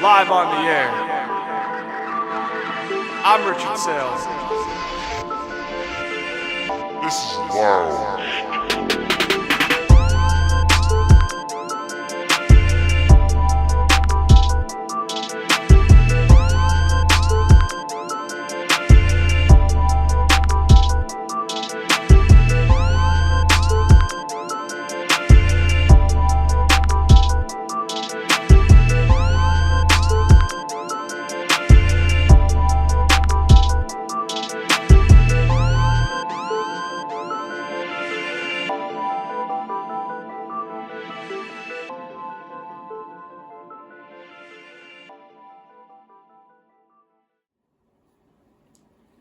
live on the air. I'm Richard Saile. This is wild.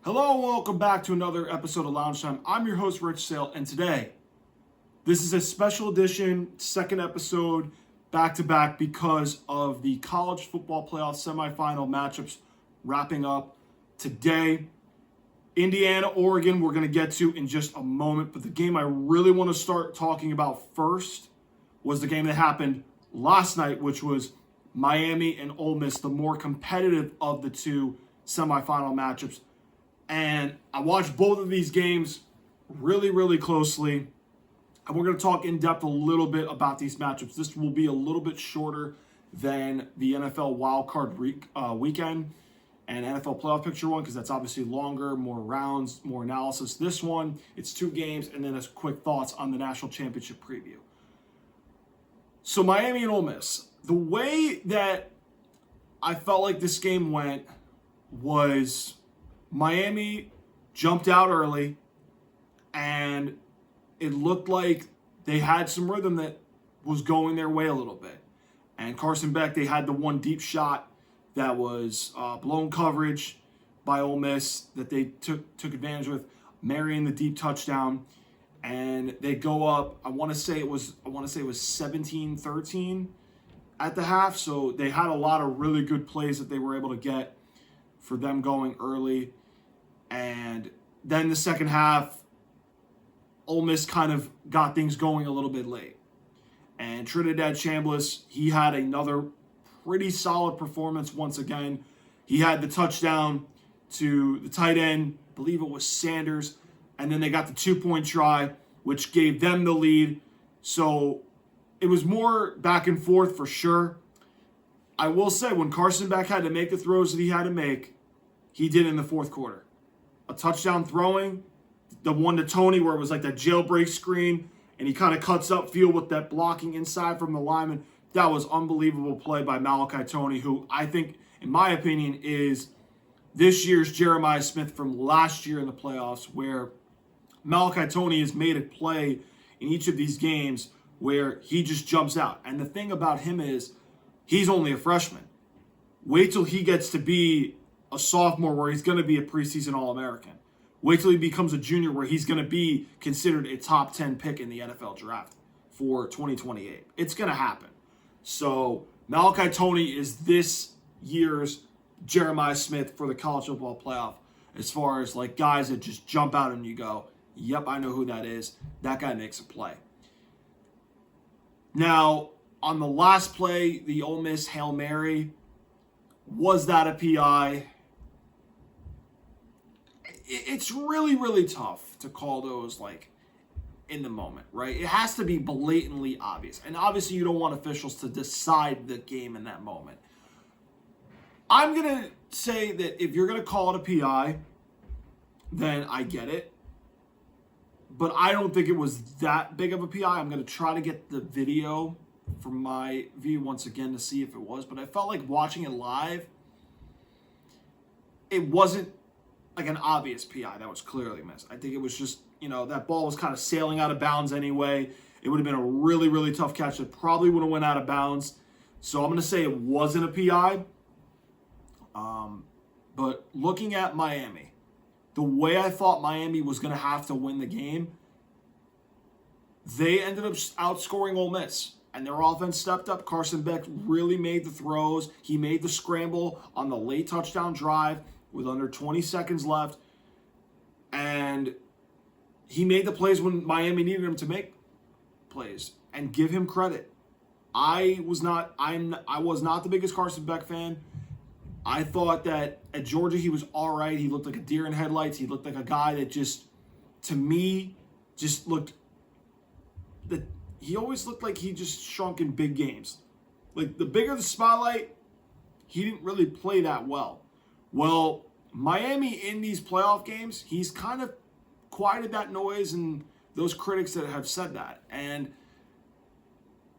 Hello and welcome back to another episode of Loungetime. I'm your host, Rich Saile, and today, this is a special edition, second episode, back-to-back because of the college football playoff semifinal matchups wrapping up today. Indiana, Oregon, we're going to get to in just a moment, but the game I really want to start talking about first was the game that happened last night, which was Miami and Ole Miss, the more competitive of the two semifinal matchups. And I watched both of these games really, really closely. And we're going to talk in depth a little bit about these matchups. This will be a little bit shorter than the NFL wildcard weekend and NFL playoff picture one, because that's obviously longer, more rounds, more analysis. This one, it's two games, and then a quick thoughts on the national championship preview. So Miami and Ole Miss. The way that I felt like this game went was Miami jumped out early, and it looked like they had some rhythm that was going their way a little bit. And Carson Beck, they had the one deep shot that was blown coverage by Ole Miss that they took advantage of, marrying the deep touchdown. And they go up, I want to say it was 17-13 at the half. So they had a lot of really good plays that they were able to get for them going early. And then the second half, Ole Miss kind of got things going a little bit late. And Trinidad Chambliss, he had another pretty solid performance once again. He had the touchdown to the tight end, I believe it was Sanders, and then they got the 2-point try, which gave them the lead. So it was more back and forth for sure. I will say, when Carson Beck had to make the throws that he had to make, he did in the fourth quarter. A touchdown throwing, the one to Tony where it was like that jailbreak screen, and he kind of cuts upfield with that blocking inside from the lineman. That was unbelievable play by Malachi Tony, who I think, in my opinion, is this year's Jeremiah Smith from last year in the playoffs, where Malachi Tony has made a play in each of these games where he just jumps out. And the thing about him is he's only a freshman. Wait till he gets to be a sophomore where he's going to be a preseason All-American. Wait till he becomes a junior where he's going to be considered a top 10 pick in the NFL draft for 2028. It's going to happen. So Malachi Tony is this year's Jeremiah Smith for the college football playoff, as far as like guys that just jump out and you go, yep, I know who that is. That guy makes a play. Now, on the last play, the Ole Miss Hail Mary, was that a PI? It's really, really tough to call those like in the moment, right? It has to be blatantly obvious. And obviously you don't want officials to decide the game in that moment. I'm going to say that if you're going to call it a PI, then I get it. But I don't think it was that big of a PI. I'm going to try to get the video from my view once again to see if it was. But I felt like watching it live, it wasn't like an obvious PI that was clearly missed. I think it was just, that ball was kind of sailing out of bounds anyway. It would have been a really, really tough catch that probably would have went out of bounds. So I'm going to say it wasn't a PI. But looking at Miami, the way I thought Miami was going to have to win the game, they ended up outscoring Ole Miss. And their offense stepped up. Carson Beck really made the throws. He made the scramble on the late touchdown drive with under 20 seconds left. And he made the plays when Miami needed him to make plays. And give him credit. I was not the biggest Carson Beck fan. I thought that at Georgia he was all right. He looked like a deer in headlights. He looked like a guy that just, to me, just looked that he always looked like he just shrunk in big games. Like the bigger the spotlight, he didn't really play that well. Well, Miami in these playoff games, he's kind of quieted that noise and those critics that have said that. And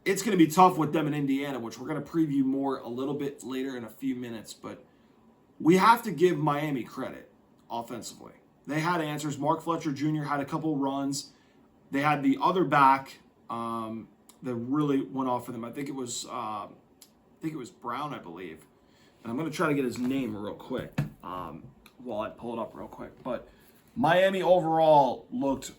it's going to be tough with them in Indiana, which we're going to preview more a little bit later in a few minutes. But we have to give Miami credit offensively. They had answers. Mark Fletcher Jr. had a couple runs. They had the other back that really went off for them. I think it was Brown, I believe. And I'm going to try to get his name real quick while I pull it up real quick. But Miami overall looked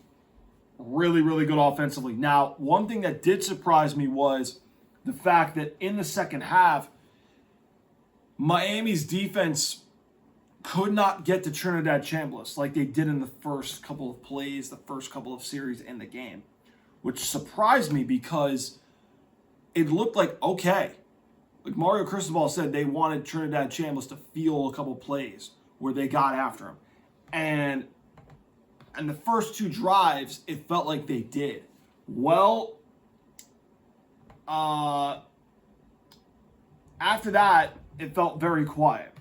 really, really good offensively. Now, one thing that did surprise me was the fact that in the second half, Miami's defense could not get to Trinidad Chambliss like they did in the first couple of plays, the first couple of series in the game, which surprised me because it looked like, okay, like Mario Cristobal said, they wanted Trinidad Chambliss to feel a couple plays where they got after him. And the first two drives, it felt like they did. Well, after that, it felt very quiet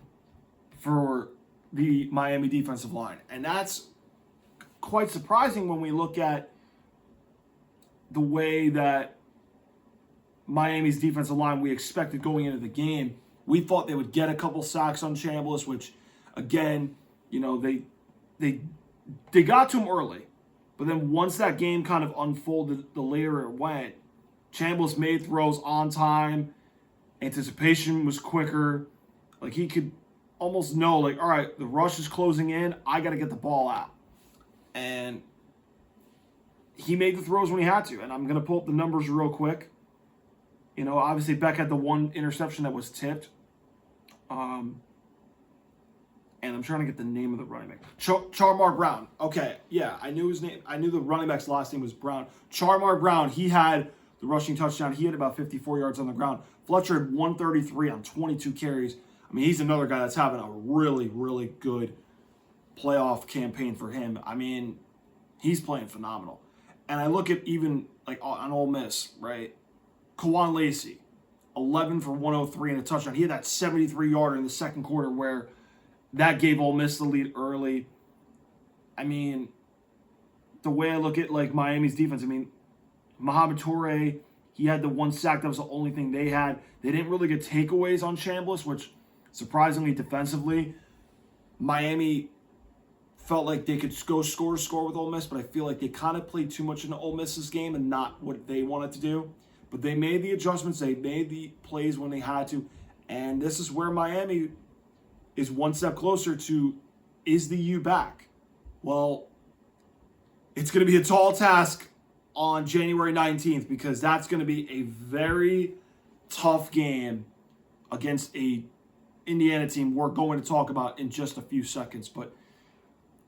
for the Miami defensive line. And that's quite surprising when we look at the way that Miami's defensive line we expected going into the game. We thought they would get a couple sacks on Chambliss, which, again, you know, they got to him early. But then once that game kind of unfolded, the later it went, Chambliss made throws on time. Anticipation was quicker. Like, he could almost know, like, all right, the rush is closing in. I got to get the ball out. And he made the throws when he had to. And I'm going to pull up the numbers real quick. You know, obviously Beck had the one interception that was tipped. And I'm trying to get the name of the running back. Charmar Brown. Okay, yeah, I knew his name. I knew the running back's last name was Brown. Charmar Brown, he had the rushing touchdown. He had about 54 yards on the ground. Fletcher had 133 on 22 carries. I mean, he's another guy that's having a really, really good playoff campaign for him. I mean, he's playing phenomenal. And I look at even, like, on Ole Miss, right? Kawan Lacey, 11 for 103 and a touchdown. He had that 73-yarder in the second quarter where that gave Ole Miss the lead early. I mean, the way I look at, like, Miami's defense, I mean, Mohamed Toure, he had the one sack. That was the only thing they had. They didn't really get takeaways on Chambliss, which, surprisingly, defensively, Miami felt like they could go score with Ole Miss, but I feel like they kind of played too much into Ole Miss's game and not what they wanted to do. But they made the adjustments. They made the plays when they had to. And this is where Miami is one step closer to, is the U back? Well, it's going to be a tall task on January 19th because that's going to be a very tough game against a Indiana team we're going to talk about in just a few seconds. But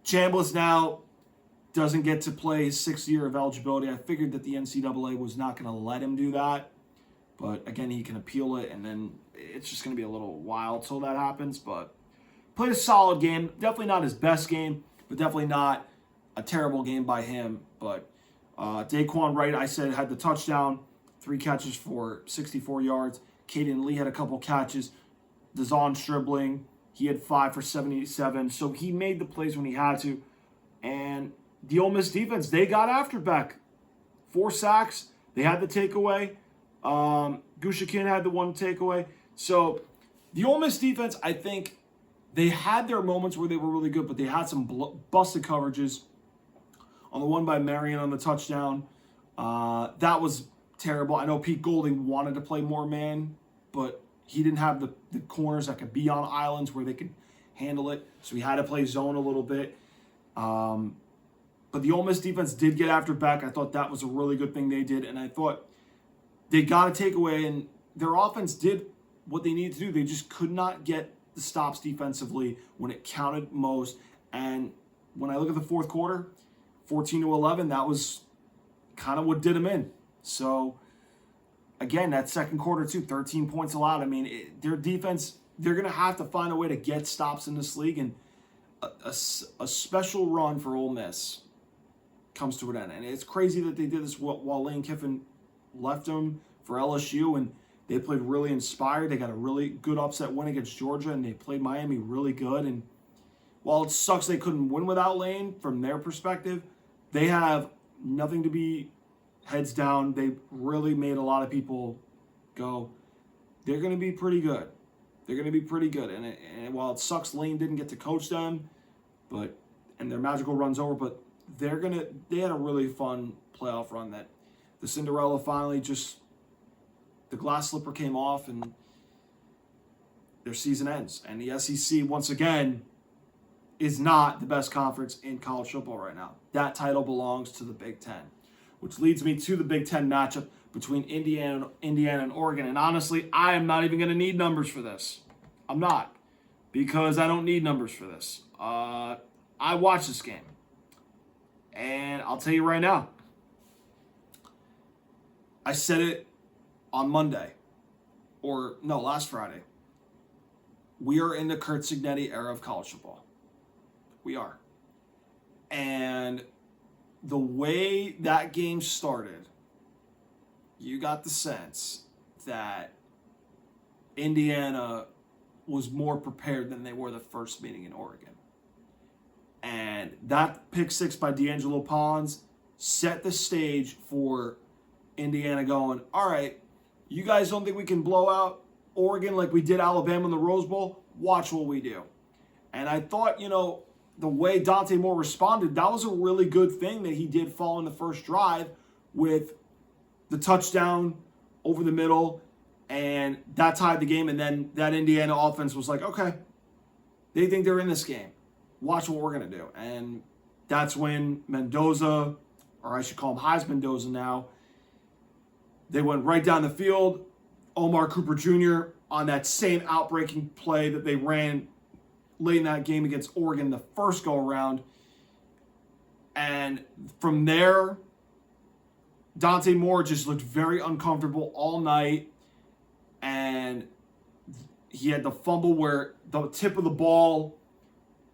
Chambliss now doesn't get to play his sixth year of eligibility. I figured that the NCAA was not going to let him do that. But again, he can appeal it, and then it's just going to be a little while till that happens. But played a solid game. Definitely not his best game, but definitely not a terrible game by him. But Daquan Wright, I said, had the touchdown, 3 catches for 64 yards. Caden Lee had a couple catches. Dazon Stribling, he had 5 for 77. So he made the plays when he had to. And the Ole Miss defense, they got after Beck. 4 sacks. They had the takeaway. Gushakin had the one takeaway. So the Ole Miss defense, I think, they had their moments where they were really good, but they had some busted coverages. On the one by Marion on the touchdown, that was terrible. I know Pete Golding wanted to play more man, but he didn't have the corners that could be on islands where they could handle it, so he had to play zone a little bit. But the Ole Miss defense did get after Beck. I thought that was a really good thing they did, and I thought they got a takeaway, and their offense did what they needed to do. They just could not get the stops defensively when it counted most. And when I look at the fourth quarter, 14-11, that was kind of what did them in. So again, that second quarter too, 13 points allowed. I mean, their defense, they're going to have to find a way to get stops in this league, and a special run for Ole Miss comes to an end. And it's crazy that they did this while Lane Kiffin left them for LSU, and they played really inspired. They got a really good upset win against Georgia, and they played Miami really good. And while it sucks they couldn't win without Lane, from their perspective, they have nothing to be heads down. They really made a lot of people go, they're going to be pretty good. They're going to be pretty good. And while it sucks Lane didn't get to coach them, and their magical run's over, but they had a really fun playoff run that the Cinderella finally just, the glass slipper came off and their season ends. And the SEC, once again, is not the best conference in college football right now. That title belongs to the Big Ten, which leads me to the Big Ten matchup between Indiana and Oregon. And honestly, I am not even going to need numbers for this. I'm not, because I don't need numbers for this. I watched this game, and I'll tell you right now, I said it on Monday, last Friday. We are in the Curt Cignetti era of college football. We are. And the way that game started, you got the sense that Indiana was more prepared than they were the first meeting in Oregon. And that pick six by D'Angelo Pons set the stage for Indiana going, all right, you guys don't think we can blow out Oregon like we did Alabama in the Rose Bowl? Watch what we do. And I thought, the way Dante Moore responded, that was a really good thing that he did following the first drive with the touchdown over the middle, and that tied the game. And then that Indiana offense was like, okay, they think they're in this game. Watch what we're going to do. And that's when Mendoza, or I should call him Heisman Mendoza now, they went right down the field. Omar Cooper Jr. on that same outbreaking play that they ran late in that game against Oregon the first go-around. And from there, Dante Moore just looked very uncomfortable all night. And he had the fumble where the tip of the ball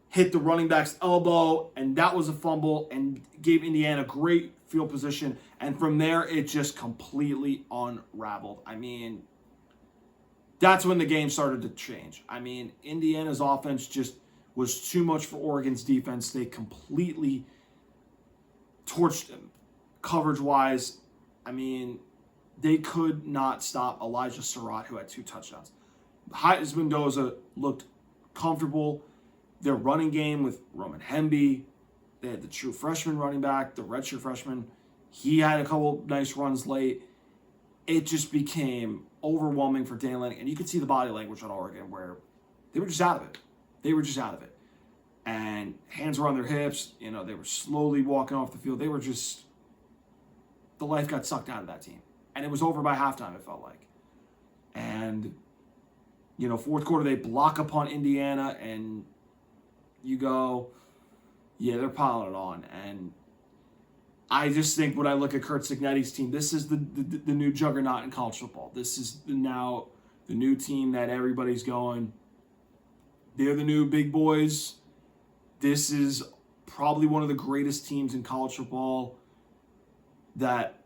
hit the running back's elbow, and that was a fumble and gave Indiana great field position. And from there, it just completely unraveled. I mean, that's when the game started to change. I mean, Indiana's offense just was too much for Oregon's defense. They completely torched them coverage-wise. I mean, they could not stop Elijah Surratt, who had 2 touchdowns. Heisman Mendoza looked comfortable. Their running game with Roman Hemby, they had the true freshman running back, the redshirt freshman. He had a couple nice runs late. It just became overwhelming for Dan Lanning. And you could see the body language on Oregon where they were just out of it. They were just out of it. And hands were on their hips. They were slowly walking off the field. They were just, the life got sucked out of that team. And it was over by halftime, it felt like. And, fourth quarter, they block upon Indiana, and you go, yeah, they're piling it on. And I just think when I look at Curt Cignetti's team, this is the new juggernaut in college football. This is now the new team that everybody's going, they're the new big boys. This is probably one of the greatest teams in college football that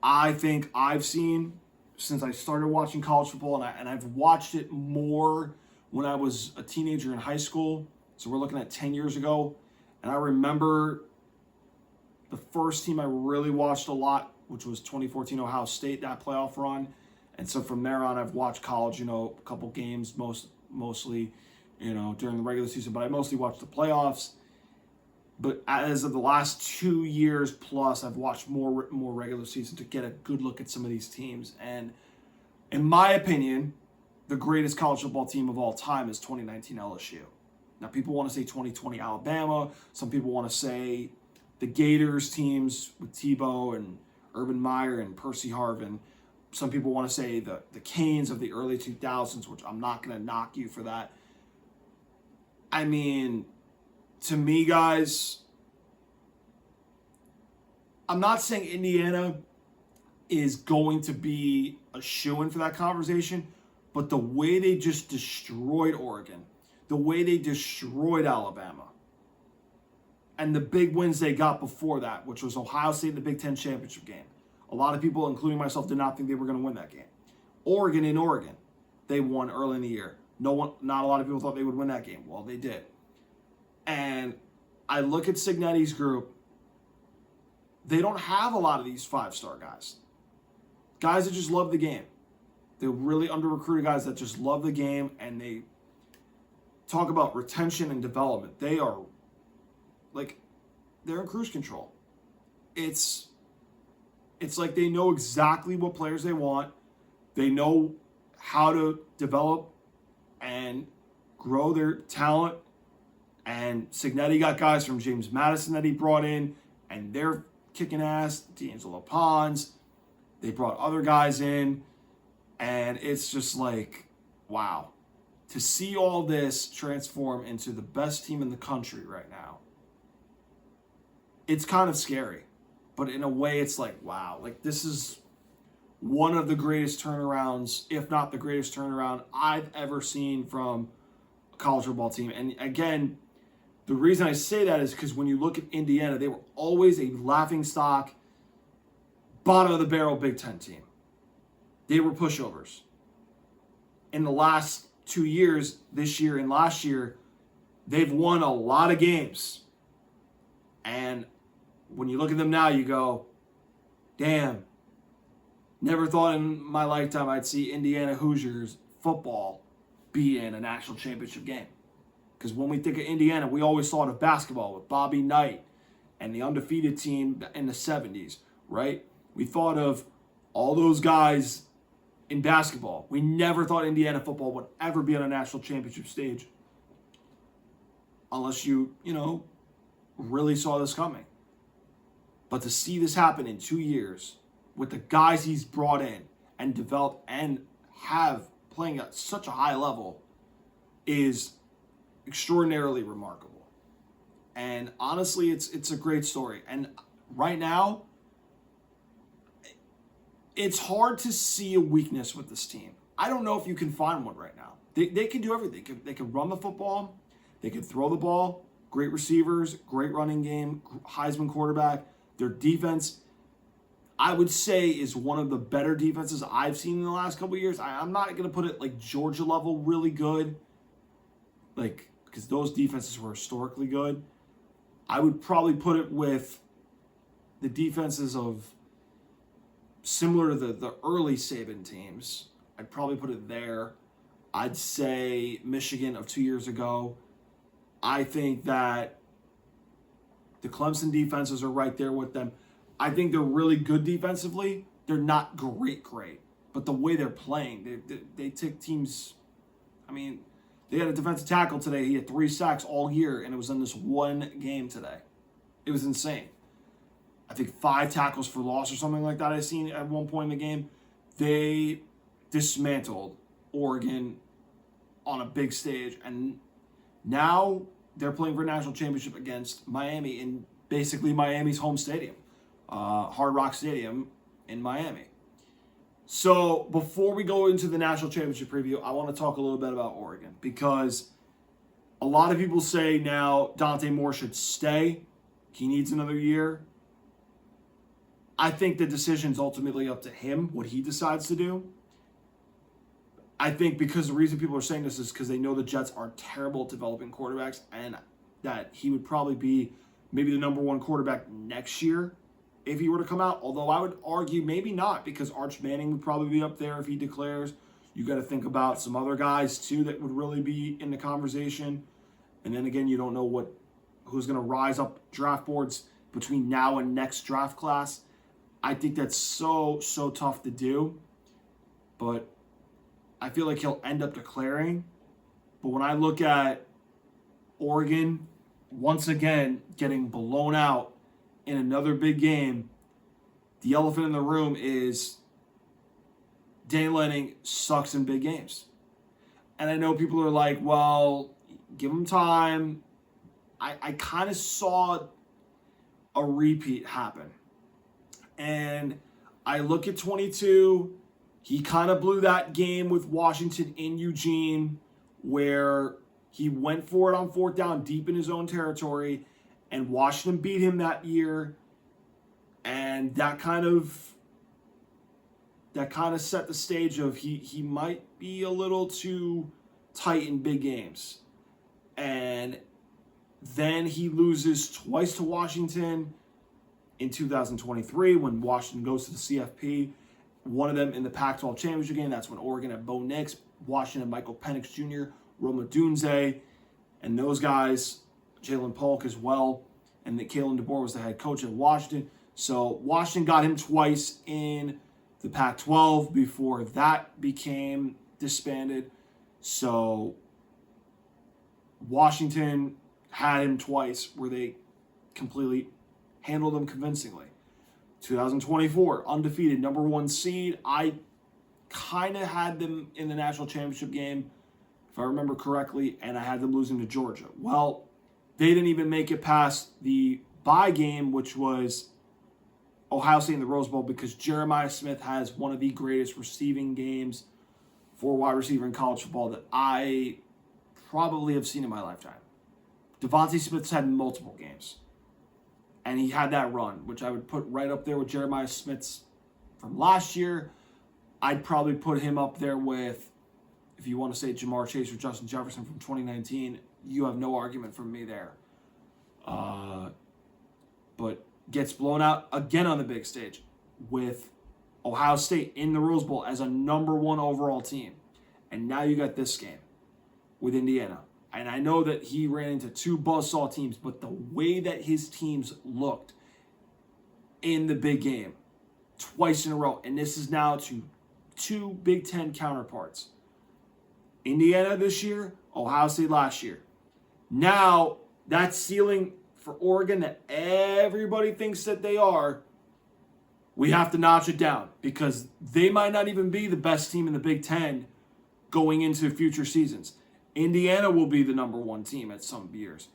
I think I've seen since I started watching college football, and I've watched it more when I was a teenager in high school. So we're looking at 10 years ago. And I remember the first team I really watched a lot, which was 2014 Ohio State, that playoff run. And so from there on, I've watched college, a couple games mostly, during the regular season. But I mostly watched the playoffs. But as of the last 2 years plus, I've watched more regular season to get a good look at some of these teams. And in my opinion, the greatest college football team of all time is 2019 LSU. Now, people want to say 2020 Alabama. Some people want to say the Gators teams with Tebow and Urban Meyer and Percy Harvin. Some people want to say the Canes of the early 2000s, which I'm not going to knock you for that. I mean, to me, guys, I'm not saying Indiana is going to be a shoo-in for that conversation, but the way they just destroyed Oregon, the way they destroyed Alabama, and the big wins they got before that, which was Ohio State in the Big Ten championship game. A lot of people, including myself, did not think they were going to win that game. Oregon in Oregon, they won early in the year. Not a lot of people thought they would win that game. Well, they did. And I look at Cignetti's group. They don't have a lot of these 5-star guys. Guys that just love the game. They're really under-recruited guys that just love the game, and they talk about retention and development. They are, they're in cruise control. It's like they know exactly what players they want. They know how to develop and grow their talent. And Cignetti got guys from James Madison that he brought in, and they're kicking ass. D'Angelo Pons. They brought other guys in, and it's just like, wow. To see all this transform into the best team in the country right now, it's kind of scary. But in a way, it's like, wow. Like, this is one of the greatest turnarounds, if not the greatest turnaround I've ever seen from a college football team. And again, the reason I say that is because when you look at Indiana, they were always a laughingstock, bottom of the barrel Big Ten team. They were pushovers. In the last 2 years, this year and last year, they've won a lot of games. And when you look at them now, you go, damn, never thought in my lifetime I'd see Indiana Hoosiers football be in a national championship game. Because when we think of Indiana, we always thought of basketball with Bobby Knight and the undefeated team in the 70s, right? We thought of all those guys in basketball. We never thought Indiana football would ever be on a national championship stage. Unless you really saw this coming. But to see this happen in 2 years with the guys he's brought in and developed and have playing at such a high level is extraordinarily remarkable. And honestly, it's a great story. And right now, it's hard to see a weakness with this team. I don't know if you can find one right now. They can do everything. They can run the football. They can throw the ball. Great receivers, great running game, Heisman quarterback. Their defense, I would say, is one of the better defenses I've seen in the last couple of years. I'm not going to put it like Georgia level really good, because those defenses were historically good. I would probably put it with the defenses of similar to the early Saban teams. I'd probably put it there. I'd say Michigan of 2 years ago. I think that the Clemson defenses are right there with them. I think they're really good defensively. They're not great, but the way they're playing, they take teams. I mean, they had a defensive tackle today. He had 3 sacks all year, and it was in this one game today. It was insane. I think 5 tackles for loss or something like that I seen at one point in the game. They dismantled Oregon on a big stage, and now they're playing for a national championship against Miami in basically Miami's home stadium, Hard Rock Stadium in Miami. So before we go into the national championship preview, I want to talk a little bit about Oregon, because a lot of people say now Dante Moore should stay. He needs another year. I think the decision's ultimately up to him, what he decides to do. I think because the reason people are saying this is because they know the Jets are terrible at developing quarterbacks, and that he would probably be maybe the number 1 quarterback next year if he were to come out. Although I would argue maybe not, because Arch Manning would probably be up there if he declares. You got to think about some other guys too that would really be in the conversation. And then again, you don't know who's going to rise up draft boards between now and next draft class. I think that's so tough to do. But I feel like he'll end up declaring. But when I look at Oregon, once again, getting blown out in another big game, the elephant in the room is Dan Lanning sucks in big games. And I know people are like, well, give him time. I kind of saw a repeat happen. And I look at 22. He kind of blew that game with Washington in Eugene where he went for it on fourth down deep in his own territory, and Washington beat him that year. And that kind of set the stage of he might be a little too tight in big games. And then he loses twice to Washington in 2023 when Washington goes to the CFP. One of them in the Pac-12 championship game. That's when Oregon had Bo Nix, Washington, Michael Penix Jr., Roma Dunze, and those guys, Jalen Polk as well, and that Kalen DeBoer was the head coach at Washington. So Washington got him twice in the Pac-12 before that became disbanded. So Washington had him twice where they completely handled him convincingly. 2024, undefeated, number 1 seed. I kind of had them in the national championship game, if I remember correctly, and I had them losing to Georgia. Well, they didn't even make it past the bye game, which was Ohio State in the Rose Bowl, because Jeremiah Smith has one of the greatest receiving games for a wide receiver in college football that I probably have seen in my lifetime. Devontae Smith's had multiple games. And he had that run, which I would put right up there with Jeremiah Smith's from last year. I'd probably put him up there with, if you want to say Jamar Chase or Justin Jefferson from 2019, you have no argument from me there. But gets blown out again on the big stage with Ohio State in the Rose Bowl as a number 1 overall team. And now you got this game with Indiana. And I know that he ran into 2 buzzsaw teams, but the way that his teams looked in the big game twice in a row, and this is now to 2 Big Ten counterparts. Indiana this year, Ohio State last year. Now, that ceiling for Oregon that everybody thinks that they are, we have to notch it down because they might not even be the best team in the Big Ten going into future seasons. Indiana will be the number 1 team at some years.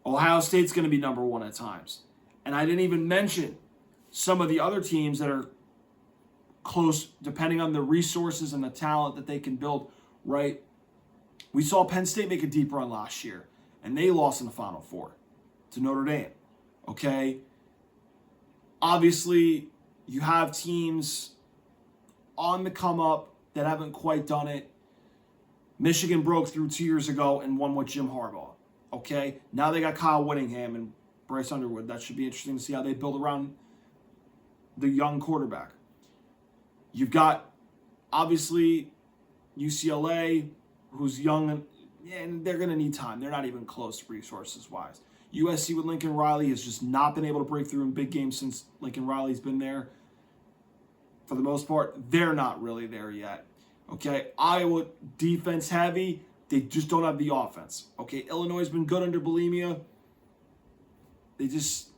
Ohio State's going to be number 1 at times. And I didn't even mention some of the other teams that are close, depending on the resources and the talent that they can build, right? We saw Penn State make a deep run last year, and they lost in the Final Four to Notre Dame, okay? Obviously, you have teams on the come up that haven't quite done it. Michigan broke through 2 years ago and won with Jim Harbaugh. Okay? Now they got Kyle Whittingham and Bryce Underwood. That should be interesting to see how they build around the young quarterback. You've got, obviously, UCLA, who's young, and they're going to need time. They're not even close resources-wise. USC with Lincoln Riley has just not been able to break through in big games since Lincoln Riley's been there. For the most part, they're not really there yet. Okay, Iowa, defense heavy. They just don't have the offense. Okay, Illinois has been good under Bulimia. They just,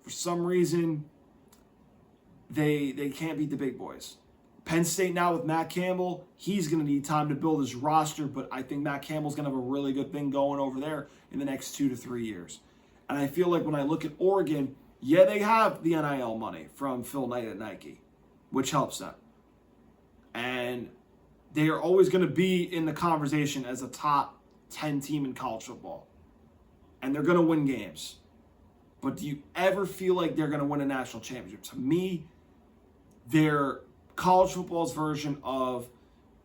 for some reason, they can't beat the big boys. Penn State now with Matt Campbell, he's going to need time to build his roster, but I think Matt Campbell's going to have a really good thing going over there in the next 2 to 3 years. And I feel like when I look at Oregon, yeah, they have the NIL money from Phil Knight at Nike, which helps them. And they are always going to be in the conversation as a top 10 team in college football. And they're going to win games. But do you ever feel like they're going to win a national championship? To me, they're college football's version of,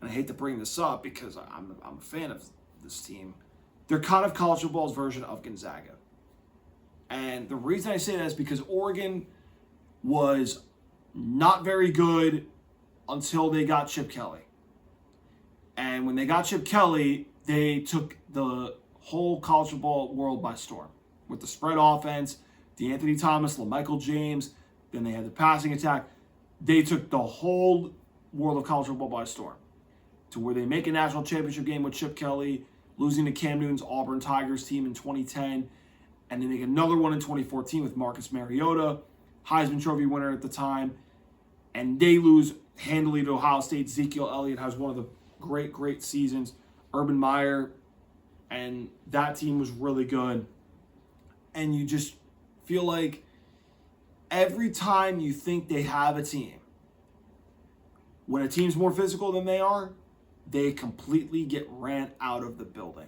and I hate to bring this up because I'm a fan of this team, they're kind of college football's version of Gonzaga. And the reason I say that is because Oregon was not very good until they got Chip Kelly. And when they got Chip Kelly, they took the whole college football world by storm. With the spread offense, DeAnthony Thomas, LaMichael James, then they had the passing attack. They took the whole world of college football by storm. To where they make a national championship game with Chip Kelly, losing to Cam Newton's Auburn Tigers team in 2010. And they make another one in 2014 with Marcus Mariota, Heisman Trophy winner at the time. And they lose handily to Ohio State. Ezekiel Elliott has one of the great seasons. Urban Meyer, and that team was really good. And you just feel like every time you think they have a team When a team's more physical than they are, they completely get ran out of the building.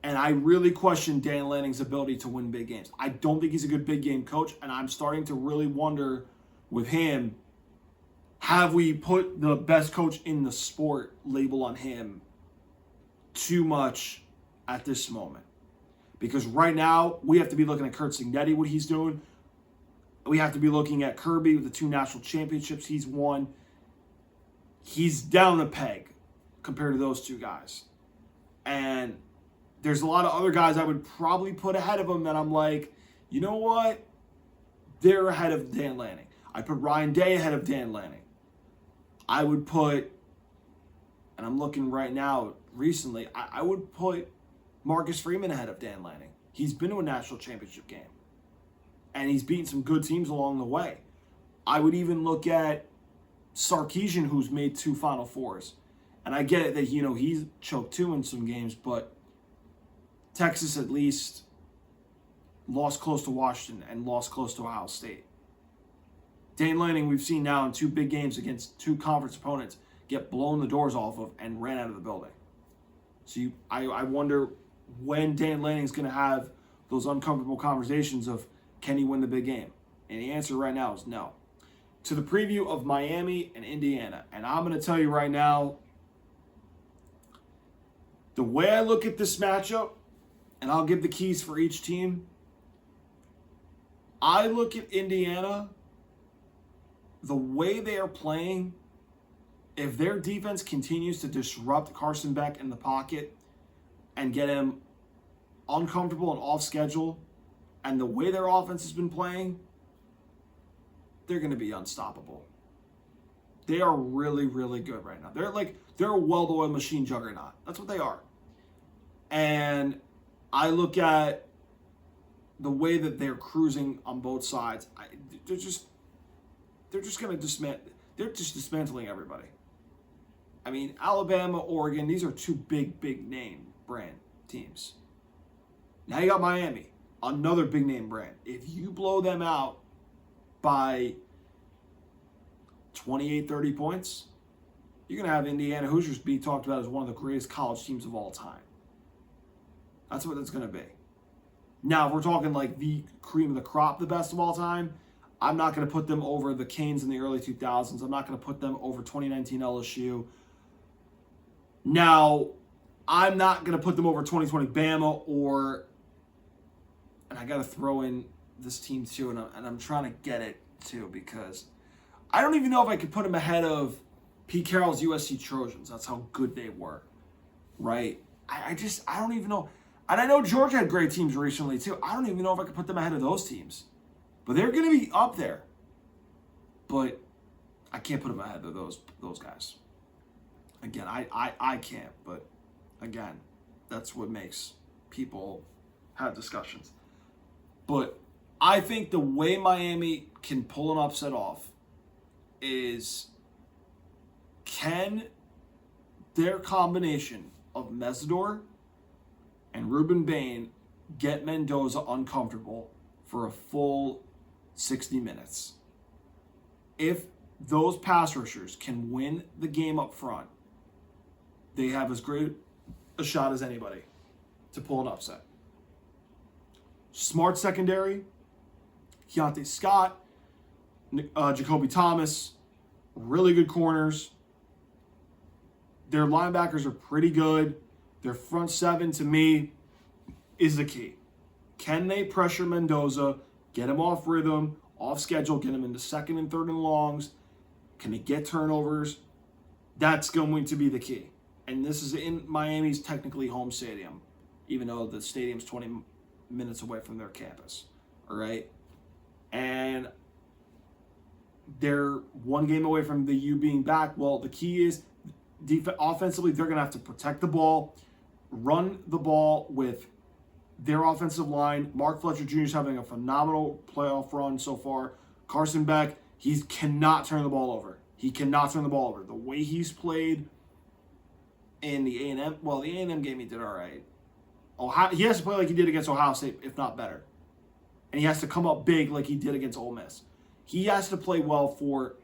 And I really question Dan Lanning's ability to win big games. I don't think he's a good big game coach, and I'm starting to really wonder with him, have we put the best coach in the sport label on him too much at this moment? Because right now, we have to be looking at Kurt Cignetti, what he's doing. We have to be looking at Kirby with the 2 national championships he's won. He's down a peg compared to those 2 guys. And there's a lot of other guys I would probably put ahead of him that I'm like, you know what? They're ahead of Dan Lanning. I put Ryan Day ahead of Dan Lanning. I would put, and I'm looking right now recently, I would put Marcus Freeman ahead of Dan Lanning. He's been to a national championship game. And he's beaten some good teams along the way. I would even look at Sarkisian, who's made 2 Final Fours. And I get it that, he's choked 2 in some games, but Texas at least lost close to Washington and lost close to Ohio State. Dan Lanning, we've seen now in 2 big games against 2 conference opponents, get blown the doors off of and ran out of the building. So I wonder when Dan Lanning's going to have those uncomfortable conversations of, can he win the big game? And the answer right now is no. To the preview of Miami and Indiana. And I'm going to tell you right now, the way I look at this matchup, and I'll give the keys for each team, I look at Indiana, the way they are playing, if their defense continues to disrupt Carson Beck in the pocket and get him uncomfortable and off schedule, and the way their offense has been playing, they're going to be unstoppable. They are really, really good right now. They're a well-oiled machine juggernaut. That's what they are. And I look at the way that they're cruising on both sides. They're just going to they're just dismantling everybody. I mean, Alabama, Oregon, these are 2 big name brand teams. Now you got Miami, another big name brand. If you blow them out by 28, 30 points, you're going to have Indiana Hoosiers be talked about as one of the greatest college teams of all time. That's what it's going to be. Now, if we're talking like the cream of the crop, the best of all time, I'm not going to put them over the Canes in the early 2000s. I'm not going to put them over 2019 LSU. Now, I'm not going to put them over 2020 Bama and I got to throw in this team too, and I'm trying to get it too, because I don't even know if I could put them ahead of Pete Carroll's USC Trojans. That's how good they were, right? I don't even know. And I know Georgia had great teams recently too. I don't even know if I could put them ahead of those teams. But they're going to be up there. But I can't put them ahead of those guys. Again, I can't. But again, that's what makes people have discussions. But I think the way Miami can pull an upset off is, can their combination of Mesidor and Ruben Bain get Mendoza uncomfortable for a full 60 minutes? If those pass rushers can win the game up front, they have as great a shot as anybody to pull an upset. Smart secondary, Keontae Scott, Jacoby Thomas, really good corners. Their linebackers are pretty good. Their front 7, to me, is the key. Can they pressure Mendoza, get him off rhythm, off schedule, get him into 2nd and 3rd and longs? Can they get turnovers? That's going to be the key. And this is in Miami's technically home stadium, even though the stadium's 20 minutes away from their campus. All right? And they're 1 game away from the U being back. Well, the key is offensively, they're going to have to protect the ball, run the ball with their offensive line. Mark Fletcher Jr. is having a phenomenal playoff run so far. Carson Beck, he cannot turn the ball over. He cannot turn the ball over. The way he's played in the A&M, well, the A&M game he did all right. He has to play like he did against Ohio State, if not better. And he has to come up big like he did against Ole Miss. He has to play well for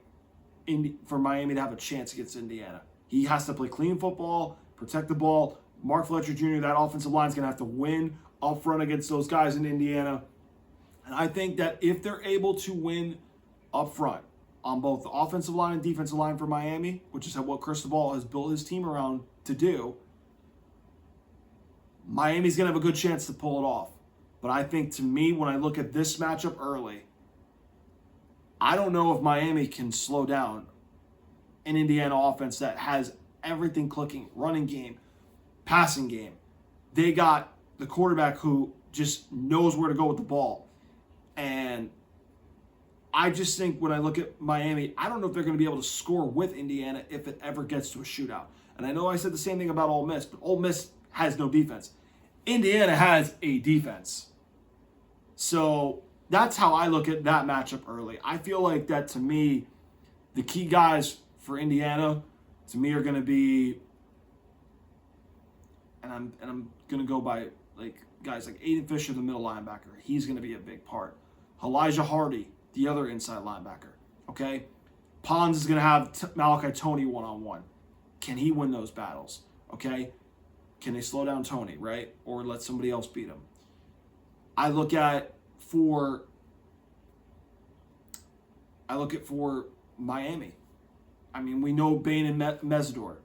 for Miami to have a chance against Indiana. He has to play clean football, protect the ball. Mark Fletcher Jr., that offensive line is going to have to win up front against those guys in Indiana. And I think that if they're able to win up front on both the offensive line and defensive line for Miami, which is what Cristobal has built his team around to do, Miami's going to have a good chance to pull it off. But I think, to me, when I look at this matchup early, I don't know if Miami can slow down an Indiana offense that has everything clicking, running game, passing game. They got the quarterback who just knows where to go with the ball. And I just think when I look at Miami, I don't know if they're going to be able to score with Indiana if it ever gets to a shootout. And I know I said the same thing about Ole Miss, but Ole Miss has no defense. Indiana has a defense. So that's how I look at that matchup early. I feel like that, to me, the key guys for Indiana, to me, are going to be, and I'm going to go by guys like Aiden Fisher, the middle linebacker. He's going to be a big part. Elijah Hardy, the other inside linebacker. Okay? Pons is going to have Malachi Tony one-on-one. Can he win those battles? Okay? Can they slow down Tony, right? Or let somebody else beat him? I look at for Miami. I mean, we know Bain and Mesidor.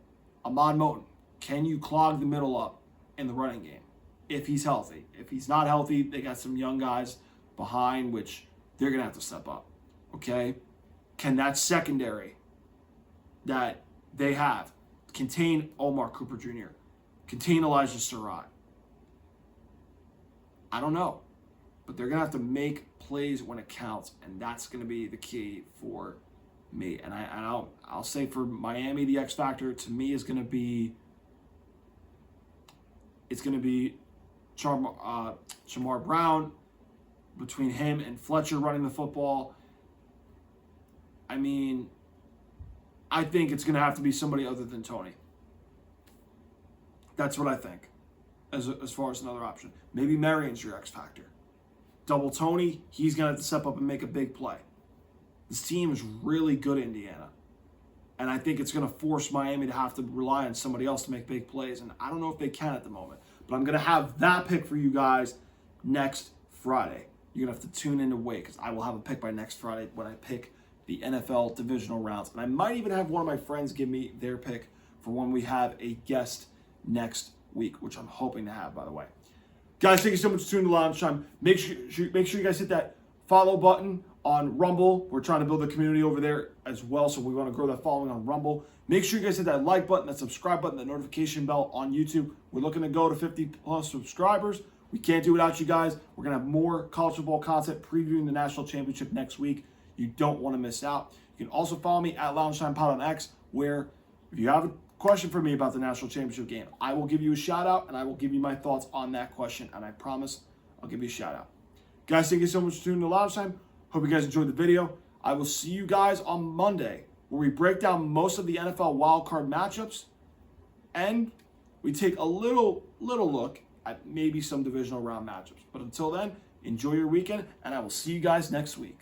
Ahmad Moten. Can you clog the middle up in the running game if he's healthy? If he's not healthy, they got some young guys behind, which they're going to have to step up. Okay? Can that secondary that they have contain Omar Cooper Jr., contain Elijah Surratt? I don't know. But they're going to have to make plays when it counts, and that's going to be the key for me. And I'll say for Miami, the X factor to me is going to be Shamar Brown, between him and Fletcher running the football. I mean, I think it's going to have to be somebody other than Tony. That's what I think as far as another option. Maybe Marion's your X factor. Double Tony, he's going to have to step up and make a big play. This team is really good, Indiana. And I think it's going to force Miami to have to rely on somebody else to make big plays. And I don't know if they can at the moment. But I'm going to have that pick for you guys next Friday. You're going to have to tune in to wait, because I will have a pick by next Friday when I pick the NFL divisional rounds. And I might even have one of my friends give me their pick for when we have a guest next week, which I'm hoping to have, by the way. Guys, thank you so much for tuning in to Loungetime. Make sure you guys hit that follow button on Rumble. We're trying to build a community over there as well, so we want to grow that following on Rumble. Make sure you guys hit that like button, that subscribe button, that notification bell on YouTube. We're looking to go to 50+ subscribers. We can't do it without you guys. We're going to have more college football content previewing the national championship next week. You don't want to miss out. You can also follow me at Loungetime Pod on X, where if you have a question for me about the national championship game, I will give you a shout out, and I will give you my thoughts on that question, and I promise I'll give you a shout out. Guys, thank you so much for tuning in to Loungetime. Hope you guys enjoyed the video. I will see you guys on Monday, where we break down most of the NFL wildcard matchups, and we take a little look at maybe some divisional round matchups. But until then, enjoy your weekend, and I will see you guys next week.